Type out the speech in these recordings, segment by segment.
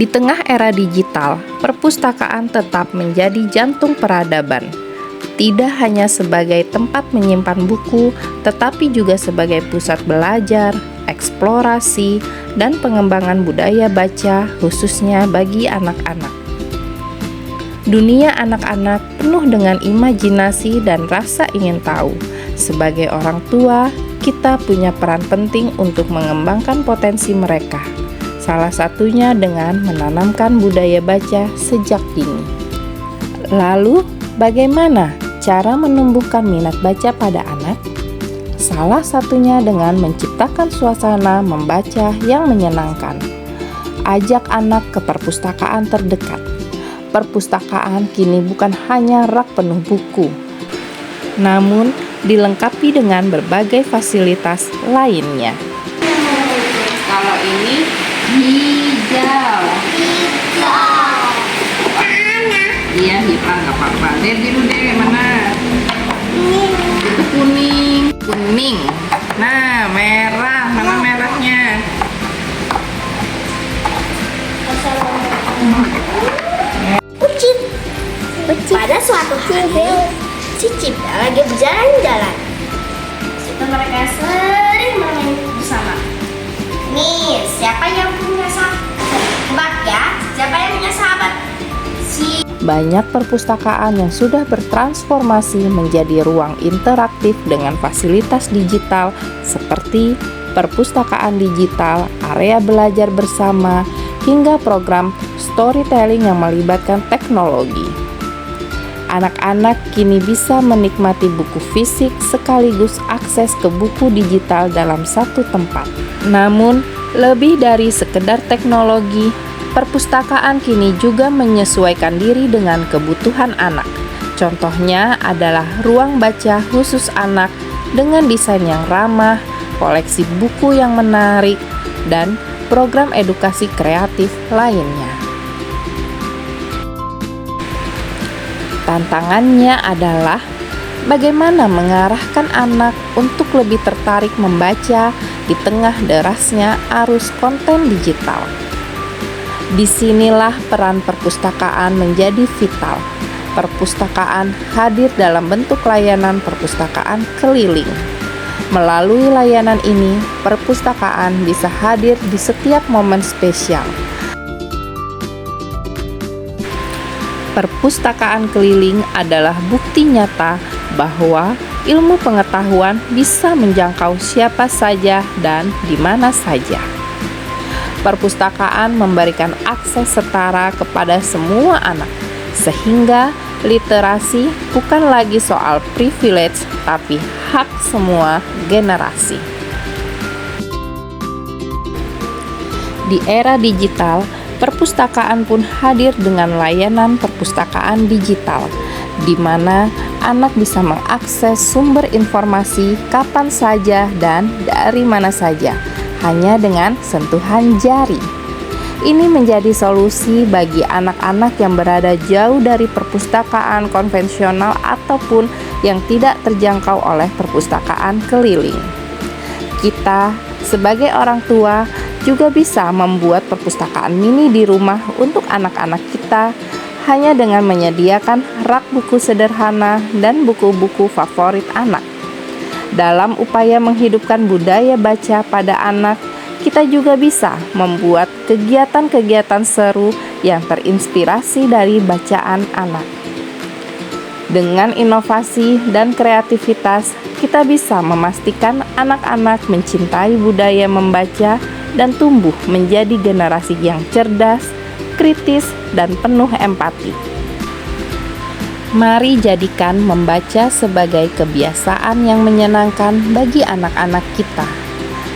Di tengah era digital, perpustakaan tetap menjadi jantung peradaban. Tidak hanya sebagai tempat menyimpan buku, tetapi juga sebagai pusat belajar, eksplorasi, dan pengembangan budaya baca, khususnya bagi anak-anak. Dunia anak-anak penuh dengan imajinasi dan rasa ingin tahu. Sebagai orang tua, kita punya peran penting untuk mengembangkan potensi mereka. Salah satunya dengan menanamkan budaya baca sejak dini. Lalu, bagaimana cara menumbuhkan minat baca pada anak? Salah satunya dengan menciptakan suasana membaca yang menyenangkan. Ajak anak ke perpustakaan terdekat. Perpustakaan kini bukan hanya rak penuh buku, namun dilengkapi dengan berbagai fasilitas lainnya. Kalau ini hijau. Mana? Iya, hitam nggak apa-apa. Deh, biru deh, mana? Itu kuning. Nah, merah. Mana merahnya? Kucing. Pada suatu hari, Cicip lagi berjalan-jalan. Situ mereka sering bermain bersama. Nih, siapa yang punya sahabat? Tebak ya, siapa yang punya sahabat? Banyak perpustakaan yang sudah bertransformasi menjadi ruang interaktif dengan fasilitas digital seperti perpustakaan digital, area belajar bersama, hingga program storytelling yang melibatkan teknologi. Anak-anak kini bisa menikmati buku fisik sekaligus akses ke buku digital dalam satu tempat. Namun, lebih dari sekedar teknologi, perpustakaan kini juga menyesuaikan diri dengan kebutuhan anak. Contohnya adalah ruang baca khusus anak dengan desain yang ramah, koleksi buku yang menarik, dan program edukasi kreatif lainnya. Tantangannya adalah bagaimana mengarahkan anak untuk lebih tertarik membaca di tengah derasnya arus konten digital. Disinilah peran perpustakaan menjadi vital. Perpustakaan hadir dalam bentuk layanan perpustakaan keliling. Melalui layanan ini, perpustakaan bisa hadir di setiap momen spesial. Perpustakaan keliling adalah bukti nyata bahwa ilmu pengetahuan bisa menjangkau siapa saja dan di mana saja. Perpustakaan memberikan akses setara kepada semua anak, sehingga literasi bukan lagi soal privilege, tapi hak semua generasi. Di era digital, perpustakaan pun hadir dengan layanan perpustakaan digital, di mana anak bisa mengakses sumber informasi kapan saja dan dari mana saja, hanya dengan sentuhan jari. Ini menjadi solusi bagi anak-anak yang berada jauh dari perpustakaan konvensional ataupun yang tidak terjangkau oleh perpustakaan keliling. Kita, sebagai orang tua, juga bisa membuat perpustakaan mini di rumah untuk anak-anak kita hanya dengan menyediakan rak buku sederhana dan buku-buku favorit anak. Dalam upaya menghidupkan budaya baca pada anak, kita juga bisa membuat kegiatan-kegiatan seru yang terinspirasi dari bacaan anak. Dengan inovasi dan kreativitas, kita bisa memastikan anak-anak mencintai budaya membaca dan tumbuh menjadi generasi yang cerdas, kritis, dan penuh empati. Mari jadikan membaca sebagai kebiasaan yang menyenangkan bagi anak-anak kita.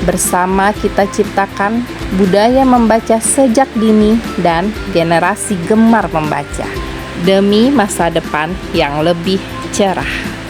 Bersama kita ciptakan budaya membaca sejak dini dan generasi gemar membaca demi masa depan yang lebih cerah.